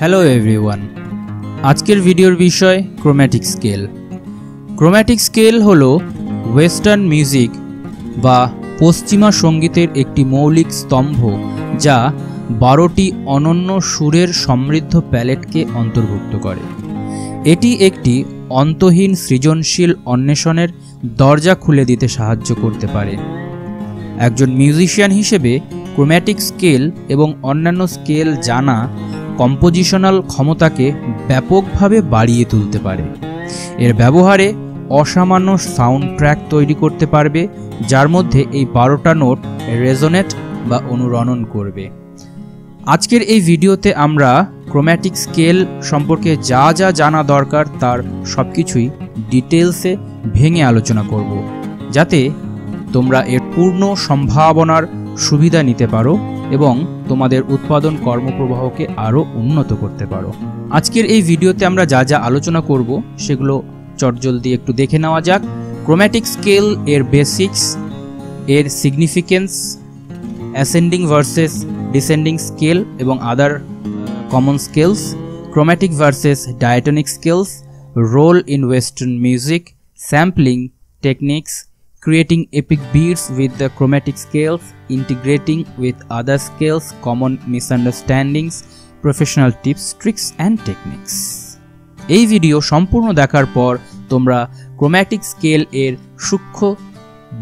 Hello everyone, আজকের ভিডিওর বিষয় ক্রোম্যাটিক স্কেল। ক্রোম্যাটিক স্কেল হলো ওয়েস্টার্ন মিউজিক বা পশ্চিমা সঙ্গীতের একটি মৌলিক স্তম্ভ যা 12টি অনন্য সুরের সমৃদ্ধ প্যালেটকে অন্তর্ভুক্ত করে। এটি একটি অন্তহীন সৃজনশীল অন্বেষণের দরজা খুলে দিতে সাহায্য করতে পারে। একজন মিউজিশিয়ান হিসেবে ক্রোম্যাটিক স্কেল এবং অন্যান্য স্কেল জানা কম্পোজিশনাল ক্ষমতাকে ব্যাপকভাবে বাড়িয়ে তুলতে পারে। এর ব্যবহারে অসামান্য সাউন্ড ট্র্যাক তৈরি করতে পারবে, যার মধ্যে এই 12টা নোট রেজোনেট বা অনুরণন করবে। আজকের এই ভিডিওতে আমরা ক্রোম্যাটিক স্কেল সম্পর্কে যা যা জানা দরকার তার সবকিছুই ডিটেলসে ভেঙে আলোচনা করব, যাতে তোমরা এর পূর্ণ সম্ভাবনার সুবিধা নিতে পারো এবং তোমাদের উৎপাদন কর্মপ্রবাহকে আরও উন্নত করতে পারো। আজকের এই ভিডিওতে আমরা যা যা আলোচনা করব সেগুলো চটজলদি একটু দেখে নেওয়া যাক। ক্রোম্যাটিক স্কেল এর বেসিক্স, এর significance, ascending versus descending scale এবং other common scales, chromatic versus diatonic scales, role in western music, sampling techniques, creating epic beats with the chromatic scales, integrating with other scales, common misunderstandings, professional tips, tricks and techniques. এই video সম্পূর্ণ দেখার পর তোমরা chromatic scale এর সূক্ষ্ম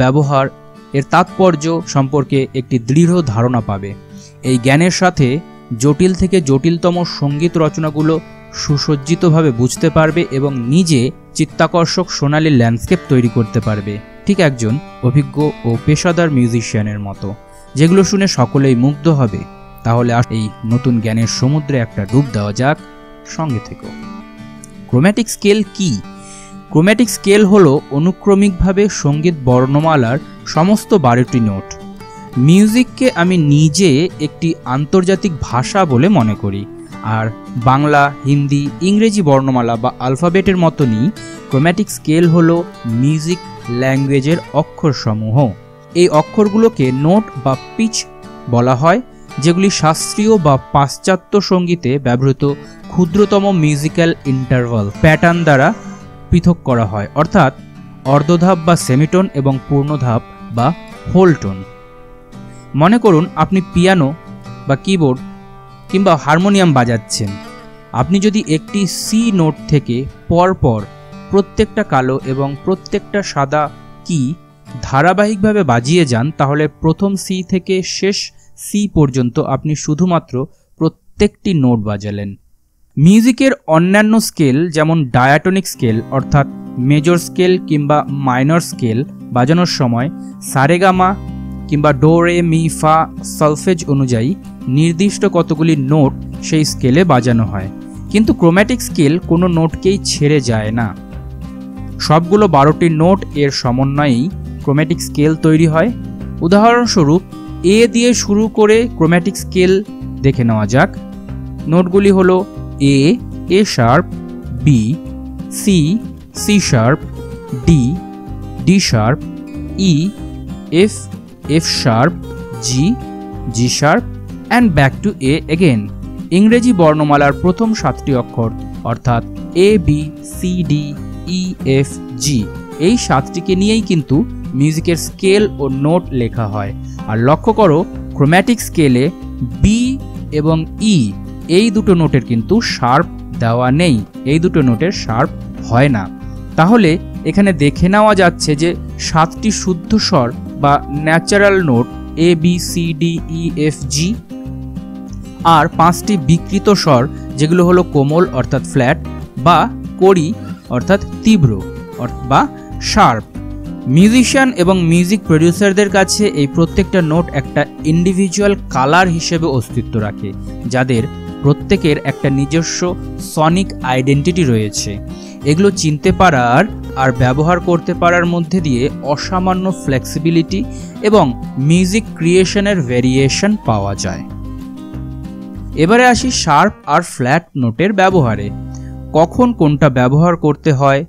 ব্যবহার, এর তাৎপর্য সম্পর্কে একটি দৃঢ় ধারণা পাবে। এই জ্ঞানের সাথে জটিল থেকে জটিলতম সঙ্গীত রচনাগুলো সুসজ্জিতভাবে বুঝতে পারবে এবং নিজে চিত্তাকর্ষক সোনালী ল্যান্ডস্কেপ তৈরি করতে পারবে, ঠিক একজন অভিজ্ঞ ও পেশাদার মিউজিশিয়ানের মতো, যেগুলো শুনে সকলেই মুগ্ধ হবে। তাহলে এই নতুন জ্ঞানের সমুদ্রে একটা ডুব দেওয়া যাক, সঙ্গে থেকো। ক্রোম্যাটিক স্কেল কি? ক্রোম্যাটিক স্কেল হলো অনুক্রমিকভাবে সঙ্গীত বর্ণমালার সমস্ত 12টি নোট। মিউজিককে আমি নিজে একটি আন্তর্জাতিক ভাষা বলে মনে করি, আর বাংলা, হিন্দি, ইংরেজি বর্ণমালা বা আলফাবেটের মতনই ক্রোম্যাটিক স্কেল হলো মিউজিক ল্যাঙ্গুয়েজের অক্ষরসমূহ। এই অক্ষরগুলোকে নোট বা পিচ বলা হয়, যেগুলি শাস্ত্রীয় বা পাশ্চাত্য সঙ্গীতে ব্যবহৃত ক্ষুদ্রতম মিউজিক্যাল ইন্টারভাল প্যাটার্ন দ্বারা পৃথক করা হয়, অর্থাৎ অর্ধধাপ বা সেমিটোন এবং পূর্ণধাপ বা হোল টোন। মনে করুন আপনি পিয়ানো বা কিবোর্ড কিংবা হারমোনিয়াম বাজাচ্ছেন। আপনি যদি একটি সি নোট থেকে পরপর প্রত্যেকটা কালো এবং প্রত্যেকটা সাদা কি ধারাবাহিকভাবে বাজিয়ে যান, তাহলে প্রথম সি থেকে শেষ সি পর্যন্ত আপনি শুধুমাত্র প্রত্যেকটি নোট বাজালেন। মিউজিকের অন্যান্য স্কেল যেমন ডায়াটনিক স্কেল অর্থাৎ মেজর স্কেল কিংবা মাইনর স্কেল বাজানোর সময় সারেগামা কিংবা ডো রে মি ফা সলফেজ অনুযায়ী নির্দিষ্ট কতগুলি নোট সেই স্কেলে বাজানো হয়, কিন্তু ক্রোম্যাটিক স্কেল কোনো নোটকেই ছেড়ে যায় না। সবগুলো 12টি নোট এর সমন্বয়েই ক্রোম্যাটিক স্কেল তৈরি হয়। উদাহরণস্বরূপ এ দিয়ে শুরু করে ক্রোম্যাটিক স্কেল দেখে নেওয়া যাক। নোটগুলি হলো A, A sharp, B, C, C sharp, D, D sharp, E, F, F sharp, G, G sharp and back to A again. ইংরেজি বর্ণমালার প্রথম 7টি অক্ষর অর্থাৎ A, B, C, D, E, F, G, এই 7টিকে নিয়েই কিন্তু মিউজিকের স্কেল ও নোট লেখা হয়। আর লক্ষ্য করো, ক্রোম্যাটিক স্কেলে বি এবং ই এই দুটো নোটের কিন্তু শার্প দেওয়া নেই, এই দুটো নোটের শার্প হয় না। তাহলে এখানে দেখে নেওয়া যাচ্ছে যে 7টি শুদ্ধ স্বর বা ন্যাচারাল নোট এ, B, C, D, E, F, জি আর 5টি বিকৃত স্বর, যেগুলো হলো কোমল অর্থাৎ ফ্ল্যাট বা কড়ি অর্থাৎ তীব্র বা শার্প। মিউজিশিয়ান এবং মিউজিক প্রডিউসারদের কাছে এই প্রত্যেকটা নোট একটা ইন্ডিভিজুয়াল কালার হিসেবে অস্তিত্ব রাখে, যাদের প্রত্যেকের একটা নিজস্ব সনিক আইডেন্টিটি রয়েছে। এগুলো চিনতে পারার আর ব্যবহার করতে পারার মধ্যে দিয়ে অসামান্য ফ্লেক্সিবিলিটি এবং মিউজিক ক্রিয়েশনের ভেরিয়েশন পাওয়া যায়। এবারে আসি শার্প আর ফ্ল্যাট নোটের ব্যবহারে। কখন কোনটা ব্যবহার করতে হয়?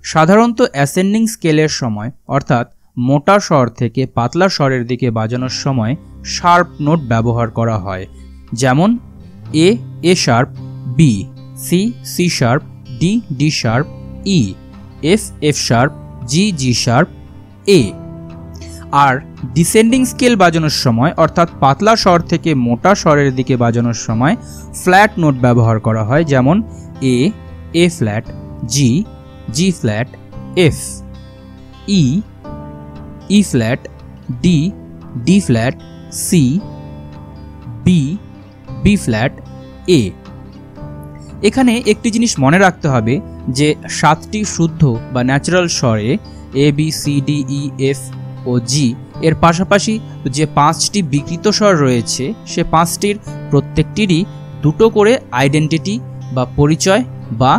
সাধারণত অ্যাসেন্ডিং স্কেলের সময় অর্থাৎ মোটা স্বর থেকে পাতলা স্বরের দিকে বাজানোর সময় শার্প নোট ব্যবহার করা হয়, যেমন A, A sharp, B, C C sharp, D D sharp, E F F sharp, G G sharp, A. আর ডিসেন্ডিং স্কেল বাজানোর সময় অর্থাৎ পাতলা স্বর থেকে মোটা স্বরের দিকে বাজানোর সময় ফ্ল্যাট নোট ব্যবহার করা হয়, যেমন A, A flat, G, G flat, F, E, E flat, D, D flat, C, B, B flat, A. এখানে একটি জিনিস মনে রাখতে হবে যে 7টি শুদ্ধ বা ন্যাচারাল স্বরে A B C D E F ও জি এর পাশাপাশি যে 5টি বিকৃত স্বর রয়েছে সে 5টির প্রত্যেকটিরই দুটো করে আইডেন্টিটি বা পরিচয় বা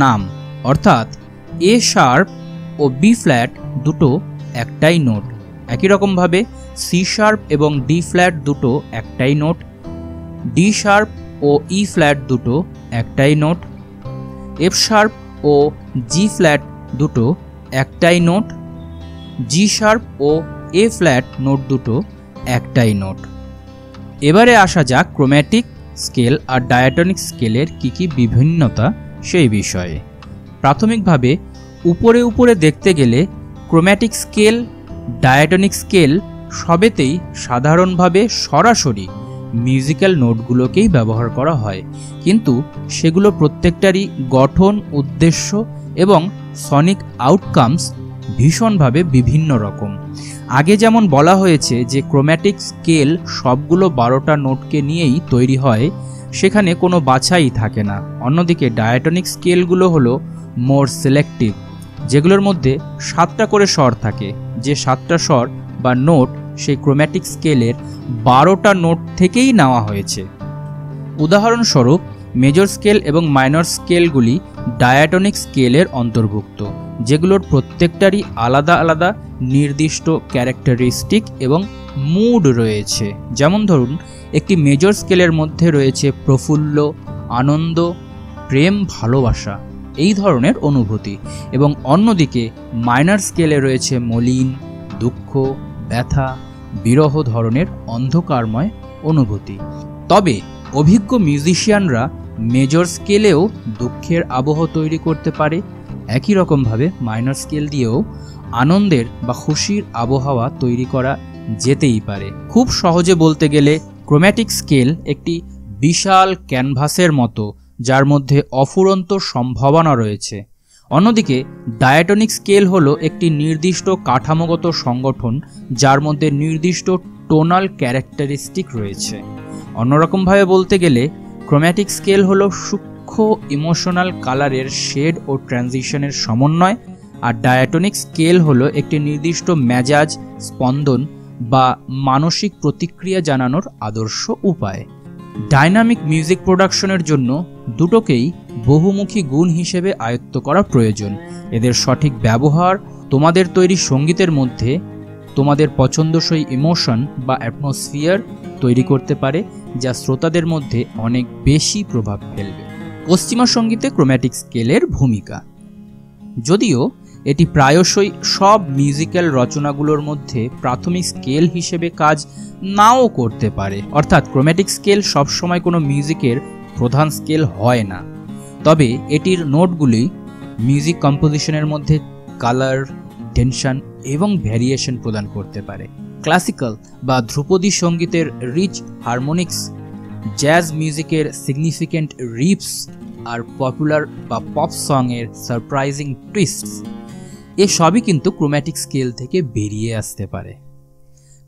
নাম, অর্থাৎ এ শার্প ও বি ফ্ল্যাট দুটো একটাই নোট। একই রকমভাবে সি শার্প এবং ডি ফ্ল্যাট দুটো একটাই নোট, ডি শার্প ও ই ফ্ল্যাট দুটো একটাই নোট, এফ শার্প ও জি ফ্ল্যাট দুটো একটাই নোট, জি শার্প ও এ ফ্ল্যাট নোট দুটো একটাই নোট। এবারে আসা যাক ক্রোম্যাটিক স্কেল আর ডায়াটনিক স্কেলের কি বিভিন্নতা সেই বিষয়ে। প্রাথমিকভাবে উপরে উপরে দেখতে গেলে ক্রোম্যাটিক স্কেল, ডায়াটনিক স্কেল সবেতেই সাধারণভাবে সরাসরি মিউজিক্যাল নোটগুলোকেই ব্যবহার করা হয়, কিন্তু সেগুলো প্রত্যেকটারই গঠন, উদ্দেশ্য এবং সনিক আউটকামস ভীষণভাবে বিভিন্ন রকম। আগে যেমন বলা হয়েছে যে ক্রোম্যাটিক স্কেল সবগুলো 12টা নোটকে নিয়েই তৈরি হয়, সেখানে কোনো বাছাই থাকে না। অন্যদিকে ডায়াটনিক স্কেলগুলো হলো মোর সিলেক্টিভ, যেগুলোর মধ্যে 7টা করে স্বর থাকে, যে 7টা স্বর বা নোট সেই ক্রোম্যাটিক স্কেলের 12টা নোট থেকেই নেওয়া হয়েছে। উদাহরণস্বরূপ মেজর স্কেল এবং মাইনর স্কেলগুলি ডায়াটনিক স্কেলের অন্তর্ভুক্ত, যেগুলোর প্রত্যেকটারই আলাদা আলাদা নির্দিষ্ট ক্যারেক্টারিস্টিক এবং মুড রয়েছে। যেমন ধরুন, একটি মেজর স্কেলের মধ্যে রয়েছে প্রফুল্ল, আনন্দ, প্রেম, ভালোবাসা এই ধরনের অনুভূতি, এবং অন্যদিকে মাইনর স্কেলে রয়েছে মলিন, দুঃখ, ব্যথা, বিরহ ধরনের অন্ধকারময় অনুভূতি। তবে অভিজ্ঞ মিউজিশিয়ানরা মেজর স্কেলেও দুঃখের আবহ তৈরি করতে পারে, একই রকমভাবে মাইনর স্কেল দিয়েও আনন্দের বা খুশির আবহাওয়া তৈরি করা যেতেই পারে। খুব সহজে বলতে গেলে ক্রোম্যাটিক স্কেল একটি বিশাল ক্যানভাসের মতো, যার মধ্যে অফুরন্ত সম্ভাবনা রয়েছে। অন্যদিকে ডায়াটনিক স্কেল হলো একটি নির্দিষ্ট কাঠামোগত সংগঠন, যার মধ্যে নির্দিষ্ট টোনাল ক্যারেক্টারিস্টিক রয়েছে। অন্যরকমভাবে বলতে গেলে ক্রোম্যাটিক স্কেল হলো সূক্ষ্ম ইমোশনাল কালারের শেড ও ট্রানজিশনের সমন্বয়, আর ডায়াটনিক স্কেল হলো একটি নির্দিষ্ট মেজাজ, স্পন্দন বা মানসিক প্রতিক্রিয়া জানানোর আদর্শ উপায়। ডাইনামিক মিউজিক প্রোডাকশনের জন্য দুটোকেই বহুমুখী গুণ হিসেবে আয়ত্ত করা প্রয়োজন। এদের সঠিক ব্যবহার তোমাদের তৈরি সঙ্গীতের মধ্যে তোমাদের পছন্দসই ইমোশন বা অ্যাটমসফিয়ার তৈরি করতে পারে, যা শ্রোতাদের মধ্যে অনেক বেশি প্রভাব ফেলবে। পশ্চিমা সঙ্গীতে ক্রোম্যাটিক স্কেলের ভূমিকা, যদিও এটি প্রায়শই সব মিউজিক্যাল রচনাগুলোর মধ্যে প্রাথমিক স্কেল হিসেবে কাজ নাও করতে পারে, অর্থাৎ ক্রোম্যাটিক স্কেল সবসময় কোনো মিউজিকের প্রধান স্কেল হয় না, তবে এটির নোটগুলি মিউজিক কম্পোজিশনের মধ্যে কালার, টেনশন এবং ভ্যারিয়েশন প্রদান করতে পারে। ক্লাসিক্যাল বা ধ্রুপদী সঙ্গীতের রিচ হারমোনিক্স, জ্যাজ মিউজিকের সিগনিফিক্যান্ট রিফস আর পপুলার বা পপ সংয়ের সারপ্রাইজিং টুইস্টস, এসবই কিন্তু ক্রোম্যাটিক স্কেল থেকে বেরিয়ে আসতে পারে।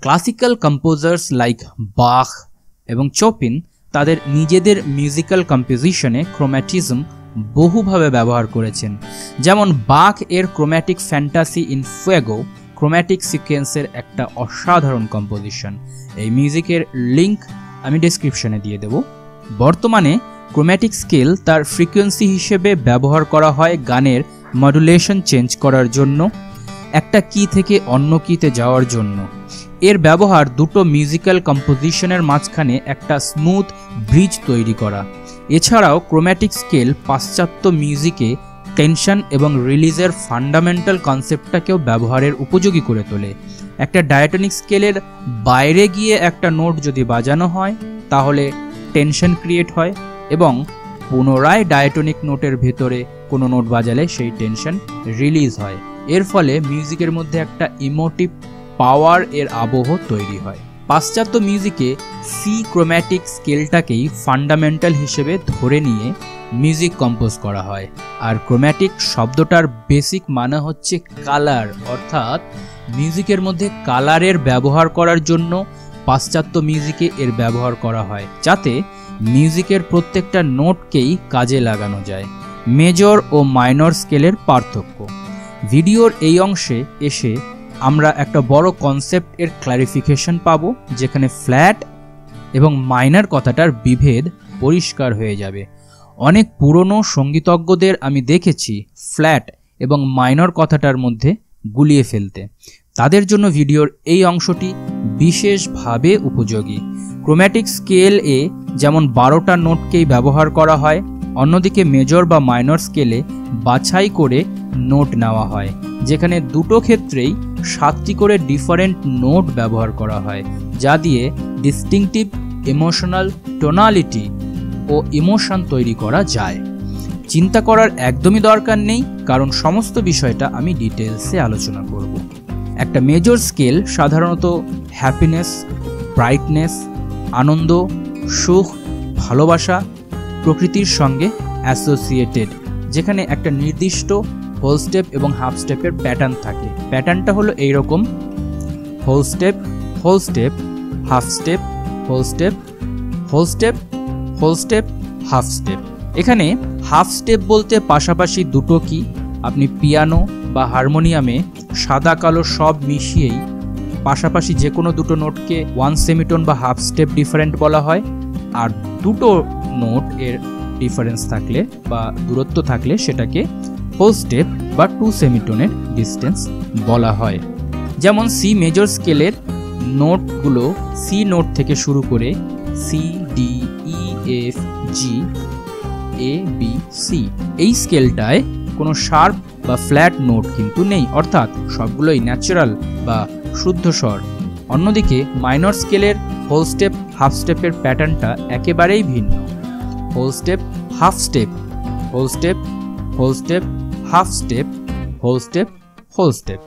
ক্লাসিক্যাল কম্পোজার্স লাইক বাখ এবং চোপিন তাদের নিজেদের মিউজিক্যাল কম্পোজিশনে ক্রোম্যাটিজম বহুভাবে ব্যবহার করেছেন। যেমন বাখ এর chromatic fantasy in Fuego chromatic সিকোয়েন্সের একটা অসাধারণ কম্পোজিশন। এই মিউজিকের লিঙ্ক আমি ডেসক্রিপশনে দিয়ে দেব। বর্তমানে ক্রোম্যাটিক স্কেল তার ফ্রিকোয়েন্সি হিসেবে ব্যবহার করা হয় গানের মডুলেশন চেঞ্জ করার জন্য, একটা কি থেকে অন্য কিতে যাওয়ার জন্য। এর ব্যবহার দুটো মিউজিক্যাল কম্পোজিশনের মাঝখানে একটা স্মুথ ব্রিজ তৈরি করা। এছাড়াও ক্রোম্যাটিক স্কেল পাশ্চাত্য মিউজিকে টেনশন এবং রিলিজের ফান্ডামেন্টাল কনসেপ্টটাকেও ব্যবহারের উপযোগী করে তোলে। একটা ডায়াটনিক স্কেলের বাইরে গিয়ে একটা নোট যদি বাজানো হয় তাহলে টেনশন ক্রিয়েট হয়, এবং পুনরায় ডায়াটনিক নোটের ভেতরে কোনো নোট বাজালে সেই টেনশন রিলিজ হয়। এর ফলে মিউজিকের মধ্যে একটা ইমোটিভ পাওয়ার এর আবহ তৈরি হয়। পাশ্চাত্য মিউজিকে সি ক্রোম্যাটিক স্কেলটাকেই ফান্ডামেন্টাল হিসেবে ধরে নিয়ে মিউজিক কম্পোজ করা হয়। আর ক্রোম্যাটিক শব্দটার বেসিক মানে হচ্ছে কালার, অর্থাৎ মিউজিকের মধ্যে কালারের ব্যবহার করার জন্য পাশ্চাত্য মিউজিকে এর ব্যবহার করা হয়, যাতে মিউজিকের প্রত্যেকটা নোটকেই কাজে লাগানো যায়। মেজর ও মাইনর স্কেলের পার্থক্য। ভিডিওর এই অংশে এসে আমরা একটা বড় কনসেপ্ট এর ক্লারিফিকেশন পাবো, যেখানে ফ্ল্যাট এবং মাইনর কথাটার বিভেদ পরিষ্কার হয়ে যাবে। অনেক পুরনো সঙ্গীতজ্ঞদের আমি দেখেছি ফ্ল্যাট এবং মাইনর কথাটার মধ্যে গুলিয়ে ফেলতে। তাদের জন্য ভিডিওর এই অংশটি বিশেষভাবে উপযোগী। ক্রোম্যাটিক স্কেল এ যেমন 12টা নোটকেই ব্যবহার করা হয়, অন্যদিকে মেজর বা মাইনর স্কেলে বাছাই করে নোট নেওয়া হয়, যেখানে দুটো ক্ষেত্রেই 7টি করে ডিফারেন্ট নোট ব্যবহার করা হয়, যা দিয়ে ডিস্টিংটিভ ইমোশনাল টোনালিটি ও ইমোশন তৈরি করা যায়। চিন্তা করার একদমই দরকার নেই, কারণ সমস্ত বিষয়টা আমি ডিটেলসে আলোচনা করব। একটা মেজর স্কেল সাধারণত হ্যাপিনেস, ব্রাইটনেস, আনন্দ, সুখ, ভালোবাসা প্রকৃতির সঙ্গে অ্যাসোসিয়েটেড, যেখানে একটা নির্দিষ্ট হোল স্টেপ এবং হাফ স্টেপের প্যাটার্ন থাকে। প্যাটার্নটা হলো এইরকম: whole step, whole step, half step, whole step, whole step, whole step, half step. এখানে হাফ স্টেপ বলতে পাশাপাশি দুটো কি, আপনি পিয়ানো বা হারমোনিয়ামে সাদা কালো সব মিশিয়েই পাশাপাশি যে কোনো দুটো নোটকে 1 সেমিটোন বা হাফ স্টেপ ডিফারেন্ট বলা হয়। আর দুটো নোট এর ডিফারেন্স থাকলে বা দূরত্ব থাকলে সেটাকে হোল স্টেপ বা 2 সেমিটোনের ডিস্টেন্স বলা হয়। যেমন সি মেজর স্কেলের নোটগুলো সি নোট থেকে শুরু করে সি, ডি, ই, এফ, জি, এ, বি, সি। এই স্কেলটায় কোনো শার্প বা ফ্ল্যাট নোট কিন্তু নেই, অর্থাৎ সবগুলোই ন্যাচারাল বা শুদ্ধ স্বর। অন্যদিকে মাইনর স্কেলের হোল স্টেপ হাফ স্টেপের প্যাটার্নটা একেবারেই ভিন্ন। Whole step, half step, whole step, whole step, half step, whole step, whole step.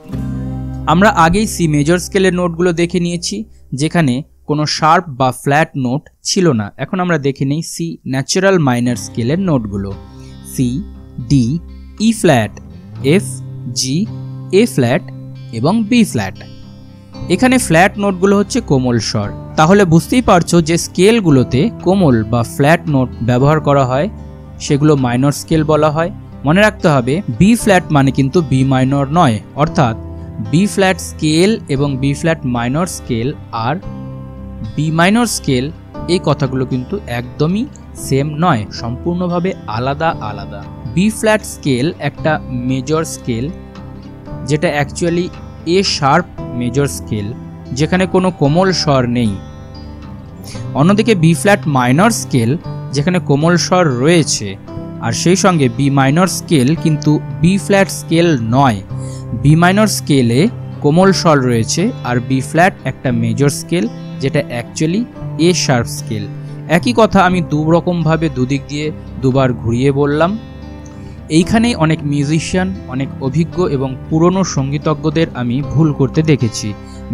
আমরা আগেই সি মেজর স্কেলের নোটগুলো দেখে নিয়েছি, যেখানে কোনো শার্প বা ফ্ল্যাট নোট ছিল না। এখন আমরা দেখে নিই সি ন্যাচারাল মাইনর স্কেলের নোটগুলো: সি, ডি, ই ফ্ল্যাট, এফ, জি, এ ফ্ল্যাট এবং বি ফ্ল্যাট। এখানে ফ্ল্যাট নোটগুলো হচ্ছে কোমল স্বর। তাহলে বুঝতেই পারছো যে স্কেলগুলোতে কোমল বা ফ্ল্যাট নোট ব্যবহার করা হয় সেগুলো মাইনর স্কেল বলা হয়। মনে রাখতে হবে বি ফ্ল্যাট মানে কিন্তু বি মাইনর নয়, অর্থাৎ বি ফ্ল্যাট স্কেল এবং বি ফ্ল্যাট মাইনর স্কেল আর বি মাইনর স্কেল এই কথাগুলো কিন্তু একদমই সেম নয়, সম্পূর্ণভাবে আলাদা আলাদা। বি ফ্ল্যাট স্কেল একটা মেজর স্কেল, যেটা অ্যাকচুয়ালি এ শার্প মেজর স্কেল, যেখানে কোনো কোমল স্বর নেই। অন্যদিকে বি ফ্ল্যাট মাইনর স্কেল, যেখানে কোমল স্বর রয়েছে, আর সেই সঙ্গে বি মাইনর স্কেল কিন্তু বি ফ্ল্যাট স্কেল নয়। বি মাইনর স্কেলে কোমল স্বর রয়েছে, আর বি ফ্ল্যাট একটা মেজর স্কেল, যেটা অ্যাকচুয়ালি এ শার্প স্কেল। একই কথা আমি দুরকমভাবে দুদিক দিয়ে দুবার ঘুরিয়ে বললাম। এইখানেই অনেক মিউজিশিয়ান, অনেক অভিজ্ঞ এবং পুরনো সঙ্গীতজ্ঞদের আমি ভুল করতে দেখেছি।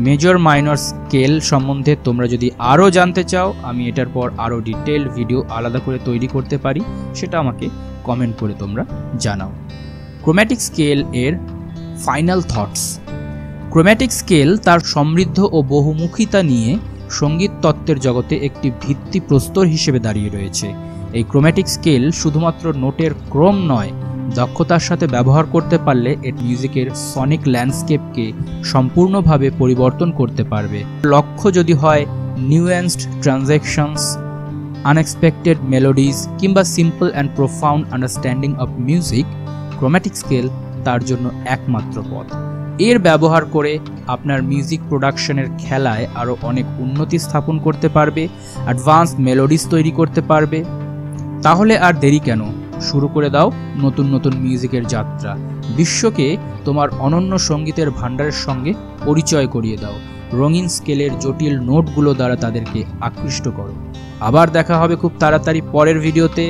মেজর মাইনর স্কেল সম্বন্ধে তোমরা যদি আরও জানতে চাও, আমি এটার পর আরও ডিটেল ভিডিও আলাদা করে তৈরি করতে পারি, সেটা আমাকে কমেন্ট করে তোমরা জানাও। ক্রোম্যাটিক স্কেল এর ফাইনাল থটস। ক্রোম্যাটিক স্কেল তার সমৃদ্ধ ও বহুমুখিতা নিয়ে সঙ্গীত তত্ত্বের জগতে একটি ভিত্তিপ্রস্তর হিসেবে দাঁড়িয়ে রয়েছে। এই ক্রোম্যাটিক স্কেল শুধুমাত্র নোটের ক্রম নয়, দক্ষতার সাথে ব্যবহার করতে পারলে এর মিউজিকের সনিক ল্যান্ডস্কেপকে সম্পূর্ণভাবে পরিবর্তন করতে পারবে। লক্ষ্য যদি হয় নিউয়েন্সড ট্রানজ্যাকশনস, আনএক্সপেক্টেড মেলোডিজ কিংবা simple and profound understanding of music, chromatic scale তার জন্য একমাত্র পথ। এর ব্যবহার করে আপনার মিউজিক প্রোডাকশনের খেলায় আরও অনেক উন্নতি স্থাপন করতে পারবে, অ্যাডভান্স মেলোডিজ তৈরি করতে পারবে। তাহলে আর দেরি কেন, শুরু করে দাও নতুন নতুন মিউজিকের যাত্রা। বিশ্বকে তোমার অনন্য সঙ্গীতের ভাণ্ডারের সঙ্গে পরিচয় করিয়ে দাও। রঙিন স্কেলের জটিল নোটগুলো দ্বারা তাদেরকে আকৃষ্ট করো। আবার দেখা হবে খুব তাড়াতাড়ি পরের ভিডিওতে।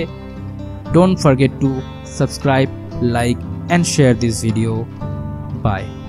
Don't forget to subscribe, like and share this video. Bye.